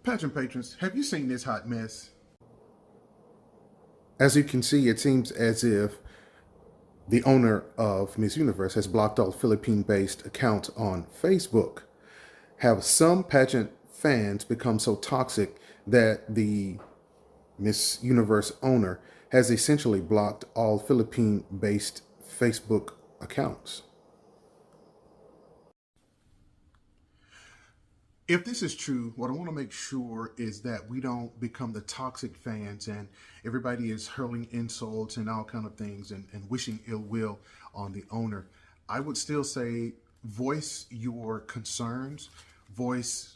Pageant patrons, have you seen this hot mess? As you can see, it seems as if the owner of Miss Universe has blocked all Philippine-based accounts on Facebook. Have some pageant fans become so toxic that the Miss Universe owner has essentially blocked all Philippine-based Facebook accounts? If this is true, what I want to make sure is that we don't become the toxic fans and everybody is hurling insults and all kind of things and wishing ill will on the owner. I would still say voice your concerns, voice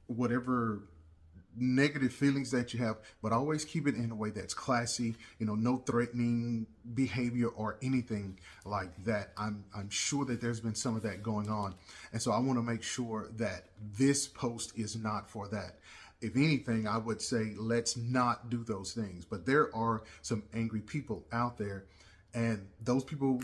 whatever negative feelings that you have, but always keep it in a way that's classy, no threatening behavior or anything like that. I'm sure that there's been some of that going on. And so I want to make sure that this post is not for that. If anything, I would say let's not do those things. But there are some angry people out there, and those people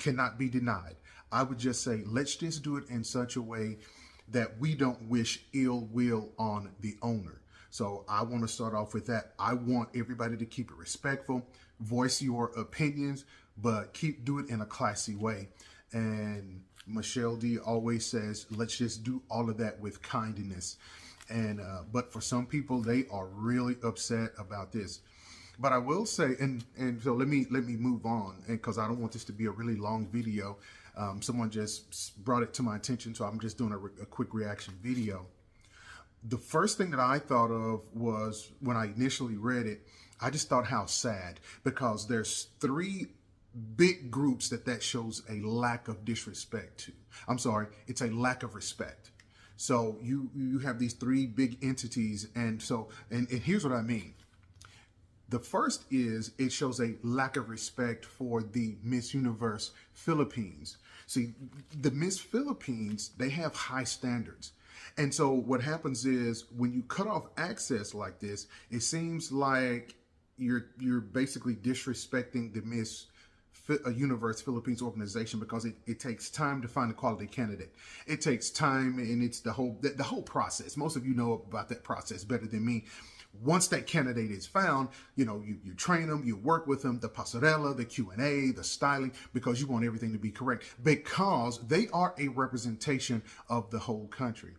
cannot be denied. I would just say let's just do it in such a way that we don't wish ill will on the owner. So I want to start off with that. I want everybody to keep it respectful, voice your opinions, but do it in a classy way. And Michelle D always says, let's just do all of that with kindness. And but for some people, they are really upset about this. But I will say, and so let me move on, and because I don't want this to be a really long video. Someone just brought it to my attention, so I'm just doing a quick reaction video. The first thing that I thought of was when I initially read it, I just thought how sad, because there's three big groups that shows a lack of disrespect to. I'm sorry, it's a lack of respect. So you have these three big entities, and here's what I mean. The first is it shows a lack of respect for the Miss Universe Philippines. See, the Miss Philippines, they have high standards. And so what happens is when you cut off access like this, it seems like you're basically disrespecting the Miss Universe Philippines organization, because it takes time to find a quality candidate. It takes time, and it's the whole process. Most of you know about that process better than me. Once that candidate is found, you train them, you work with them, the pasarela, the Q&A, the styling, because you want everything to be correct, because they are a representation of the whole country.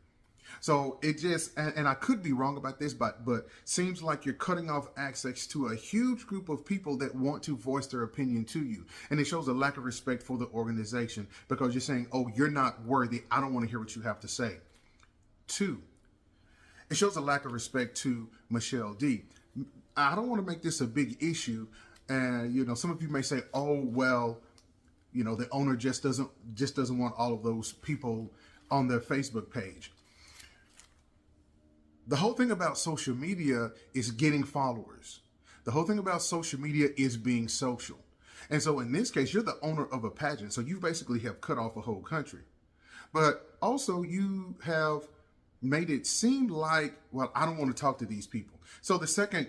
So it just, and I could be wrong about this, but seems like you're cutting off access to a huge group of people that want to voice their opinion to you. And it shows a lack of respect for the organization, because you're saying, oh, you're not worthy, I don't want to hear what you have to say. Two, it shows a lack of respect to Michelle D. I don't want to make this a big issue. And, some of you may say, oh, well, the owner just doesn't want all of those people on their Facebook page. The whole thing about social media is getting followers. The whole thing about social media is being social. And so in this case, you're the owner of a pageant. So you basically have cut off a whole country. But also you have made it seem like, well, I don't want to talk to these people. So the second,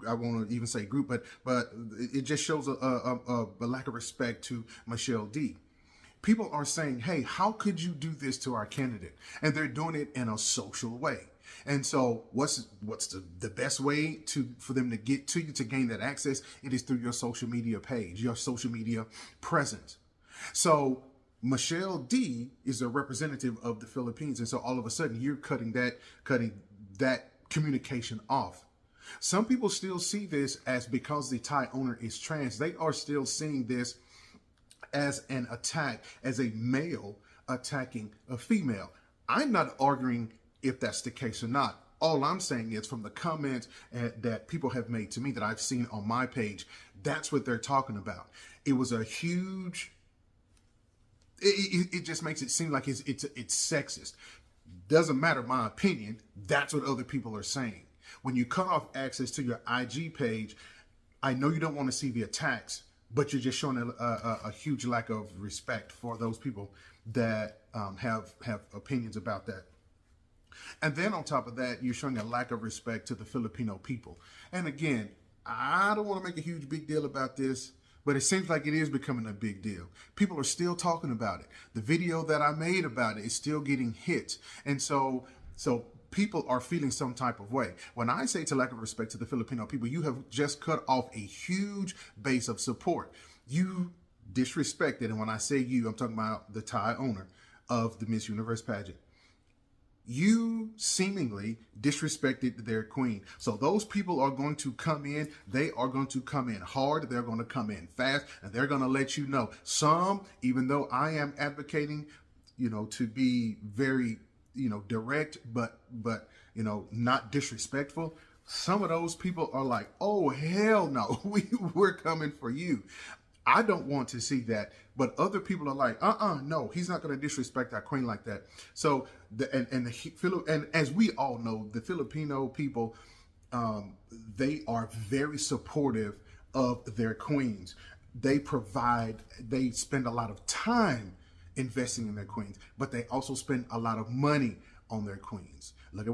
I won't even say group, but it just shows a lack of respect to Michelle D. People are saying, hey, how could you do this to our candidate? And they're doing it in a social way. And so what's the best way for them to get to you, to gain that access? It is through your social media page, your social media presence. So Michelle D is a representative of the Philippines. And so all of a sudden you're cutting that communication off. Some people still see this as, because the Thai owner is trans, they are still seeing this as an attack, as a male attacking a female. I'm not arguing if that's the case or not. All I'm saying is, from the comments that people have made to me that I've seen on my page, that's what they're talking about. It was a huge, it just makes it seem like it's sexist. Doesn't matter my opinion, that's what other people are saying. When you cut off access to your IG page, I know you don't want to see the attacks, but you're just showing a huge lack of respect for those people that have opinions about that. And then on top of that, you're showing a lack of respect to the Filipino people. And again, I don't want to make a huge big deal about this, but it seems like it is becoming a big deal. People are still talking about it. The video that I made about it is still getting hits. And so people are feeling some type of way. When I say to lack of respect to the Filipino people, you have just cut off a huge base of support. You disrespected, and when I say you, I'm talking about the Thai owner of the Miss Universe pageant. You seemingly disrespected their queen. So those people are going to come in. They are going to come in hard. They're going to come in fast, and they're going to let you know. Some, even though I am advocating, to be very, direct, but not disrespectful. Some of those people are like, oh, hell no, we're coming for you. I don't want to see that, but other people are like, no, he's not going to disrespect our queen like that. So, and as we all know, the Filipino people, they are very supportive of their queens. They spend a lot of time investing in their queens, but they also spend a lot of money on their queens. Look at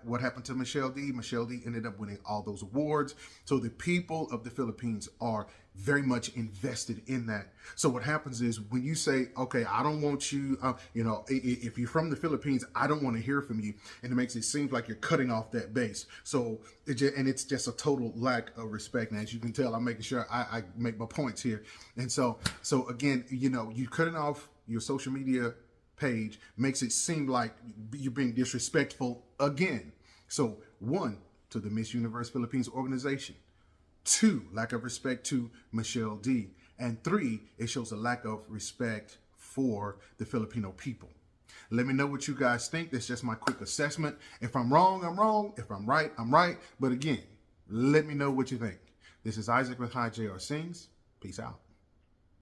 what happened to Michelle D. Michelle D ended up winning all those awards. So the people of the Philippines are very much invested in that. So what happens is when you say, okay, I don't want you, if you're from the Philippines, I don't want to hear from you. And it makes it seem like you're cutting off that base. So, it's just a total lack of respect. And as you can tell, I'm making sure I make my points here. And so again, you're cutting off your social media page, makes it seem like you're being disrespectful again. So 1, to the Miss Universe Philippines organization. 2, lack of respect to Michelle D. And 3, it shows a lack of respect for the Filipino people. Let me know what you guys think. That's just my quick assessment. If I'm wrong, I'm wrong. If I'm right, I'm right. But again, let me know what you think. This is Isaac with Hi JR Sings. Peace out.